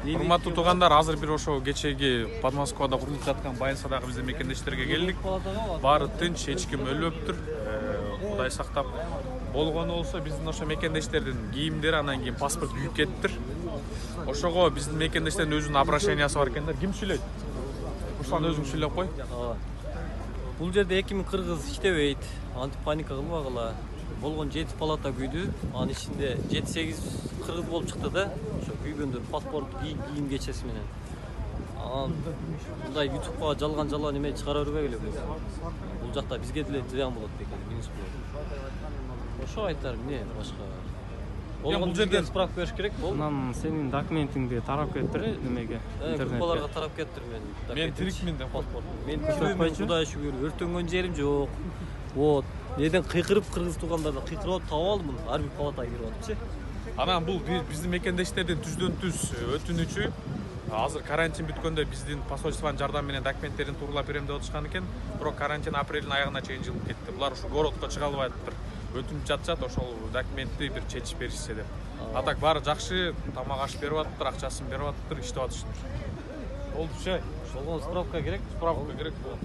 Урматтуу туугандар, азыр бир ошо кечеги Подмосковада курулуп жаткан больницадагы биздин мекендештерге келдик. Баары тынч, эч ким өлбөптүр. Кудай сактап. Болгону болсо биздин ошо мекендештердин кийимдери анан кийин паспорт күйүп кетиптир. Ошого биздин мекендештердин өзүнүн обращениясы бар экендер. Ким сүйлөйт? Руслан өзүң сүйлөп кой. Бул жерде 2000 кыргыз иштебейт. Антипаника кылбагыла. Болгон 7 палата күйдү. Анын ичинде 7-8 кыргыз болуп чыкты да. Ошо күйгөндөр паспорт, кийим кечеси менен. Мындай ютубка жалган эме чыгара бербегиле. Бул жакта бизге деле зыян болот бекен, минус болот. Ошо айтар эмне башка. Бул жерден справка бериш керек болду. Анан сенин документиңди тарап кетиптир немеге? Интернетке тарап кетиптир Мен тирикмин деп паспорт. Мен Кудайга шүгүр, өртөнгөн жерим жок. Вот. Неден кыйкырып кыргыз туугандарды кыйкырып таап алдым. Ар бир палатага кирип атыпчы. Анан бул биздин мекендештердин түздөн түз өтүнүчү. Азыр карантин бүткөндө биздин посольствонун жардамы менен документтерин тууралап берем деп атышкан экен. Бирок карантин апрелдин аягына чейин жылып кетти. Булар ушу городко чыга албай атыптыр. Өтүнүп жатышат, ошол документти бир чечип беришсе деп. Атак баары жакшы, тамак аш берип атыптыр, акчасын берип атыптыр, иштеп атышыптыр. Болду чай. Болгон справка керек? Справка керек болот.